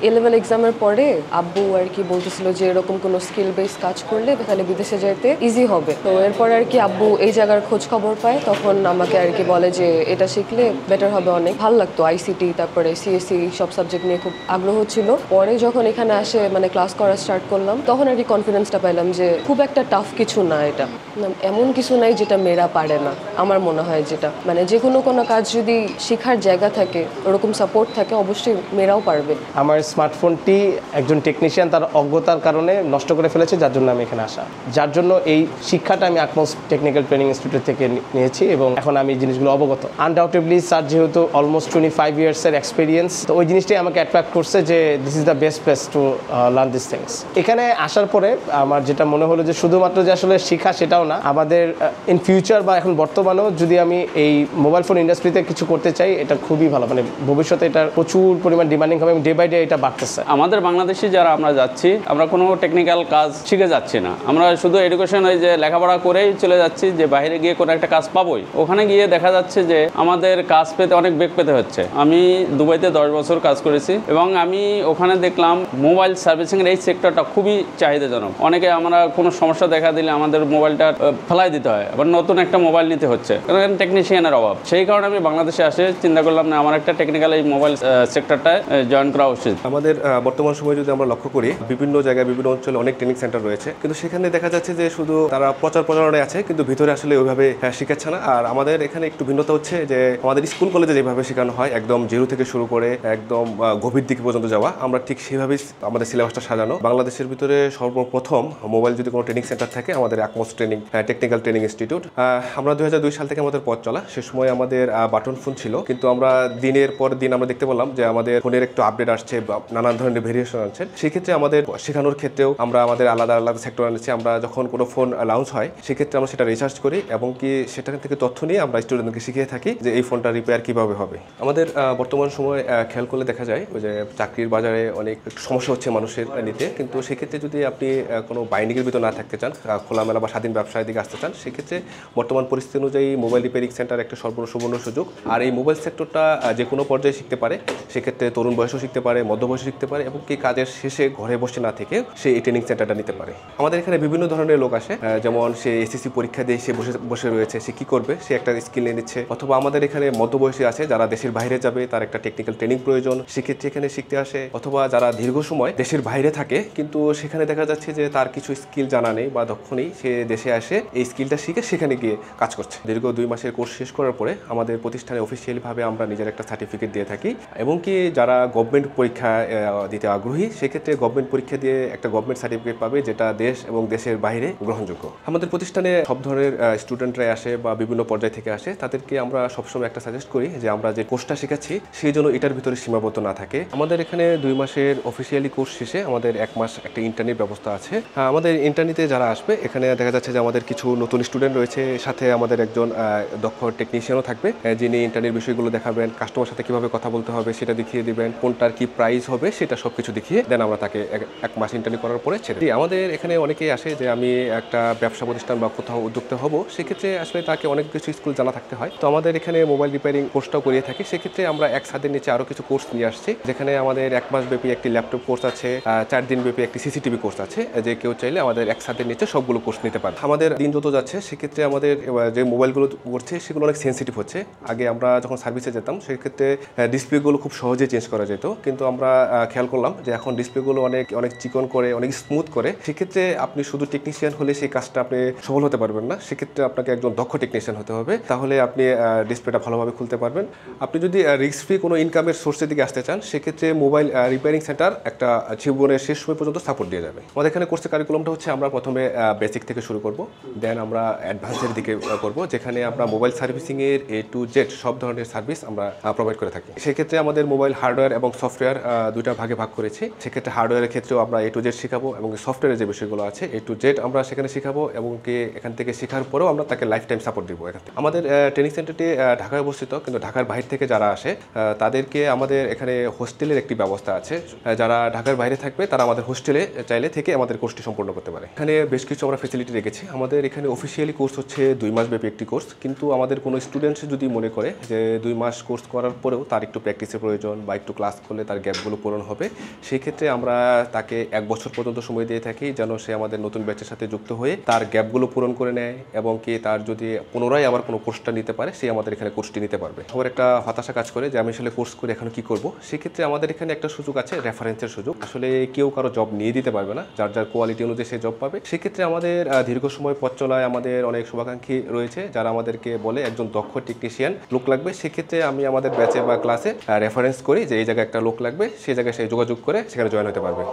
A-level এক্সামের পরে আব্বু আর কি বলতেছিল যে এরকম কোনো স্কিল বেস কাজ করলে তাহলে বিদেশে যাইতে ইজি হবে। তো এরপর আর কি আব্বু এই জায়গার খোঁজ খবর পায়, তখন আমাকে আর কি বলে যে এটা শিখলে বেটার হবে। অনেক ভালো লাগতো আইসিটি, তারপরে সিএসসি সব সাবজেক্ট নিয়ে খুব আগ্রহ ছিল। পরে যখন এখানে আসে মানে ক্লাস করা স্টার্ট করলাম, তখন আর কি কনফিডেন্সটা পাইলাম যে খুব একটা টাফ কিছু না এটা। এমন কিছু নাই যেটা মেয়েরা পারে না। আমার মনে হয় যেটা মানে যে কোনো কাজ যদি শেখার জায়গা থাকে, ওরকম সাপোর্ট থাকে, অবশ্যই মেয়েরাও পারবে। আমার স্মার্টফোনটি একজন টেকনিশিয়ান তার অজ্ঞতার কারণে নষ্ট করে ফেলেছে, যার জন্য আমি এখানে আসা। যার জন্য এই শিক্ষাটা আমি আকমোস টেকনিক্যাল ট্রেনিং ইনস্টিটিউট থেকে নিয়েছি এবং এখন আমি এই জিনিসগুলো অবগত। আনডাউটেবলি স্যার যেহেতু অলমোস্ট 25 ইয়ার্সের এক্সপিরিয়েন্স, তো ওই জিনিসটাই আমাকে অ্যাট্রাক্ট করছে যে this is the best place to learn this things. এখানে আসার পরে আমার যেটা মনে হলো যে শুধুমাত্র যে আসলে শিক্ষা সেটাও না, আমাদের ইন ফিউচার বা এখন বর্তমানেও যদি আমি এই মোবাইল ফোন ইন্ডাস্ট্রিতে কিছু করতে চাই, এটা খুবই ভালো। মানে ভবিষ্যতে এটা প্রচুর পরিমাণ ডিমান্ডিং হবে এবং ডে বাই ডে এটা বাড়তেছে। আমাদের বাংলাদেশি যারা আমরা যাচ্ছি, আমরা কোনো টেকনিক্যাল কাজ শিখে যাচ্ছি না। আমরা শুধু এডুকেশন ওই যে লেখাপড়া করেই চলে যাচ্ছি যে বাইরে গিয়ে কোনো একটা কাজ পাবোই। ওখানে গিয়ে দেখা যাচ্ছে যে আমাদের কাজ পেতে অনেক বেগ পেতে হচ্ছে। আমি দুবাইতে 10 বছর কাজ করেছি এবং আমি ওখানে দেখলাম মোবাইল সার্ভিসিংয়ের এই সেক্টরটা খুবই চাহিদাজনক। অনেকে আমরা কোনো সমস্যা দেখা দিলে আমাদের মোবাইলটা ফেলাই দিতে হয়, আবার নতুন একটা মোবাইল নিতে হচ্ছে, কারণ টেকনিশিয়ানের অভাব। সেই কারণে আমি বাংলাদেশে আসে চিন্তা করলাম না আমার একটা টেকনিক্যাল এই মোবাইল সেক্টরটায় জয়েন করা উচিত। আমাদের বর্তমান সময়ে যদি আমরা লক্ষ্য করি, বিভিন্ন জায়গায় বিভিন্ন অঞ্চলে অনেক ট্রেনিং সেন্টার রয়েছে, কিন্তু সেখানে দেখা যাচ্ছে যে শুধু তারা প্রচারণায় আছে, কিন্তু ভিতরে আসলে ওইভাবে শেখাচ্ছে না। আর আমাদের এখানে একটু ভিন্নতা হচ্ছে যে আমাদের স্কুল কলেজে যেভাবে শেখানো হয়, একদম জিরো থেকে শুরু করে একদম গভীর দিকে পর্যন্ত যাওয়া, আমরা ঠিক সেভাবেই আমাদের সিলেবাসটা সাজানো। বাংলাদেশের ভিতরে সর্বপ্রথম মোবাইল যদি কোনো ট্রেনিং সেন্টার থাকে, আমাদের আকমোস টেকনিক্যাল ট্রেনিং ইনস্টিটিউট। আমরা 2002 সাল থেকে আমাদের পথ চলা। সে সময় আমাদের বাটন ফোন ছিল, কিন্তু আমরা দিনের পর দিন আমরা দেখতে পেলাম যে আমাদের ফোনের একটু আপডেট আসছে, নানান ধরনের ভেরিয়েশন আছে। সেক্ষেত্রে আমাদের শেখানোর ক্ষেত্রেও আমরা আমাদের আলাদা আলাদা সেক্টর আনেছি। আমরা যখন কোনো ফোন লঞ্চ হয়, সেক্ষেত্রে আমরা সেটা রিসার্চ করি এবং কি সেটা থেকে তথ্য নিয়ে আমরা স্টুডেন্টদেরকে শিখিয়ে থাকি যে এই ফোনটা রিপেয়ার কীভাবে হবে। আমাদের বর্তমান সময় খেয়াল করলে দেখা যায় যে চাকরির বাজারে অনেক সমস্যা হচ্ছে মানুষের নিতে, কিন্তু সেক্ষেত্রে যদি আপনি কোনো বাইন্ডিংয়ের ভিতর না থাকতে চান, খোলামেলা বা স্বাধীন ব্যবসার দিকে আসতে চান, সেক্ষেত্রে বর্তমান পরিস্থিতি অনুযায়ী মোবাইল রিপেয়ারিং সেন্টার একটা সুবর্ণ সুযোগ। আর এই মোবাইল সেক্টরটা যে কোনো পর্যায়ে শিখতে পারে, সেক্ষেত্রে তরুণ বয়সও শিখতে পারে, মধ্য বয়সও শিখতে পারে এবং কি কাজের শেষে ঘরে বসে না থেকে সে এই ট্রেনিং সেন্টারটা নিতে পারে। আমাদের এখানে বিভিন্ন ধরনের লোক আসে, যেমন সে এসএসসি পরীক্ষা দিয়ে সে বসে রয়েছে, সে কী করবে, সে একটা স্কিল নিয়ে নিচ্ছে। অথবা আমাদের এখানে মধ্যবয়সী আছে যারা দেশের বাইরে যাবে, তার একটা টেকনিক্যাল ট্রেনিং প্রয়োজন, সেক্ষেত্রে এখানে শিখতে আসে। অথবা যারা দীর্ঘ সময় দেশের বাইরে থাকে, কিন্তু সেখানে দেখা যাচ্ছে যে তার কিছু স্কিল জানা নেই বা দক্ষ নেই, সে দেশে আসে এই স্কিলটা শিখে সেখানে গিয়ে কাজ করছে। দীর্ঘ 2 মাসের কোর্স শেষ করার পরে আমাদের প্রতিষ্ঠানে অফিসিয়ালিভাবে আমরা নিজের একটা সার্টিফিকেট দিয়ে থাকি এবং কি যারা গভর্নমেন্ট পরীক্ষা দিতে আগ্রহী, সেক্ষেত্রে গভর্নমেন্ট পরীক্ষা দিয়ে একটা গভর্নমেন্ট সার্টিফিকেট পাবে, যেটা দেশ এবং দেশের বাইরে গ্রহণযোগ্য। আমাদের প্রতিষ্ঠানে সব ধরনের স্টুডেন্টরাই আসে বা বিভিন্ন পর্যায় থেকে আসে। তাদেরকে আমরা সবসময় একটা সাজেস্ট করি যে আমরা যে কোর্সটা শেখাচ্ছি সেই জন্য এটার ভিতরে সীমাবদ্ধ না থাকে। আমাদের এখানে 2 মাসের অফিসিয়ালি কোর্স শেষে আমাদের 1 মাস একটা ইন্টার্নির ব্যবস্থা আছে। আমাদের ইন্টার্নিতে যারা আসবে, এখানে দেখা যাচ্ছে যে আমাদের কিছু নতুন স্টুডেন্ট রয়েছে, সাথে আমাদের একজন দক্ষ টেকনিশিয়ানও থাকবে, যিনি ইন্টার্নির বিষয়গুলো দেখাবেন, কাস্টমার সাথে কীভাবে কথা বলতে হবে সেটা দেখিয়ে দিবেন, কোনটার কি প্রাইস হবে সেটা সব কিছু দেখিয়ে দেন আমরা তাকে 1 মাস ইন্টার্নি করার পরে ছেড়ে দিই। আমাদের এখানে অনেকেই আসে যে আমি একটা ব্যবসা প্রতিষ্ঠান বা কোথাও উদ্যোক্তা হব, সেক্ষেত্রে আসলে তাকে অনেক কিছু স্কুল জানা থাকতে হয়। তো আমাদের এখানে মোবাইল রিপেয়ারিং কোর্সটাও করিয়ে থাকি। সেক্ষেত্রে আমরা এক ছাদের নিচে আরও কিছু কোর্স নিয়ে আসছি, যেখানে আমাদের 1 মাস ব্যাপী একটি ল্যাপটপ কোর্স আছে, 4 দিন ব্যাপী একটি সিসিটিভি কোর্স আছে, যে কেউ চাইলে আমাদের এক ছাদের নিচে সবগুলো কোর্স নিতে পারে। আমাদের দিন যত যাচ্ছে, সেক্ষেত্রে আমাদের যে মোবাইলগুলো করছে সেগুলো অনেক সেন্সিটিভ হচ্ছে। আগে আমরা যখন সার্ভিসে যেতাম, সেক্ষেত্রে ডিসপ্লেগুলো খুব সহজে চেঞ্জ করা যেত, কিন্তু আমরা খেয়াল করলাম যে এখন ডিসপ্লেগুলো অনেক চিকন করে, অনেক স্মুথ করে। সেক্ষেত্রে আপনি শুধু টেকনিশিয়ান হলে সেই কাজটা আপনি সফল হতে পারবেন না, সেক্ষেত্রে আপনাকে একজন দক্ষ টেকনিশিয়ান হতে হবে, তাহলে আপনি ডিসপ্লেটা ভালোভাবে খুলতে পারবেন। আপনি যদি রিস্ক ফ্রি কোনো ইনকামের সোর্সের দিকে আসতে চান, সেক্ষেত্রে মোবাইল রিপেয়ারিং সেন্টার একটা জীবনের শেষ সময় পর্যন্ত সাপোর্ট দিয়ে যাবে। আমাদের এখানে কোর্সের কারিকুলামটা হচ্ছে আমরা প্রথমে বেসিক থেকে শুরু করব, দেন আমরা অ্যাডভান্সের দিকে করব, যেখানে আমরা মোবাইল সার্ভিসিংয়ের A to Z সব ধরনের সার্ভিস আমরা প্রোভাইড করে থাকি। সেক্ষেত্রে আমাদের মোবাইল হার্ডওয়্যার এবং সফটওয়্যার দুইটা ভাগে ভাগ করেছি। সেক্ষেত্রে হার্ডওয়্যারের ক্ষেত্রেও আমরা A to Z শেখাবো এবং সফটওয়্যারের যে বিষয়গুলো আছে A to Z আমরা সেখানে শেখাবো, এবং কি এখান থেকে শেখার পরেও আমরা তাকে লাইফ টাইম সাপোর্ট দিব। আমাদের ট্রেনিং সেন্টারটি ঢাকায় অবস্থিত, কিন্তু ঢাকার বাইরে থেকে যারা আসে তাদেরকে আমাদের এখানে হোস্টেলের একটি ব্যবস্থা আছে। যারা ঢাকার বাইরে থাকবে তারা আমাদের হোস্টেলে চাইলে থেকে আমাদের কোর্সটি সম্পূর্ণ করতে পারে। এখানে বেশ কিছু আমরা ফ্যাসিলিটি রেখেছি। আমাদের এখানে অফিসিয়ালি কোর্স হচ্ছে 2 মাস ব্যাপী একটি কোর্স, কিন্তু আমাদের কোনো স্টুডেন্টস যদি মনে করে যে 2 মাস কোর্স করার পরেও তার একটু প্র্যাকটিসের প্রয়োজন বা একটু ক্লাস করলে তার গ্যাপগুলো গ্যাপগুলো পূরণ হবে। সেই ক্ষেত্রে আমরা তাকে 1 বছর পর্যন্ত সময় দিয়ে থাকি যেন সে আমাদের নতুন ব্যাচের সাথে যুক্ত হয়ে তার গ্যাপগুলো পূরণ করে নেয় এবং কি তার যদি পুনরায় আবার কোনো কোর্সটা নিতে পারে সে আমাদের এখানে কোর্সটি নিতে পারবে। সবার একটা হতাশা কাজ করে যে আমি আসলে কোর্স করে এখন কি করব। সেক্ষেত্রে আমাদের এখানে একটা সুযোগ আছে, রেফারেন্সের সুযোগ। আসলে কেউ কারো জব নিয়ে দিতে পারবে না, যার যার কোয়ালিটি অনুযায়ী সে জব পাবে। সেক্ষেত্রে আমাদের দীর্ঘ সময় পথ চলায় আমাদের অনেক শুভাকাঙ্ক্ষী রয়েছে যারা আমাদেরকে বলে একজন দক্ষ টেকনিশিয়ান লোক লাগবে। সেক্ষেত্রে আমি আমাদের ব্যাচে বা ক্লাসে রেফারেন্স করি যে এই জায়গায় একটা লোক লাগবে, সেই জায়গায় সে যোগাযোগ করে সেখানে জয়েন হতে পারবে।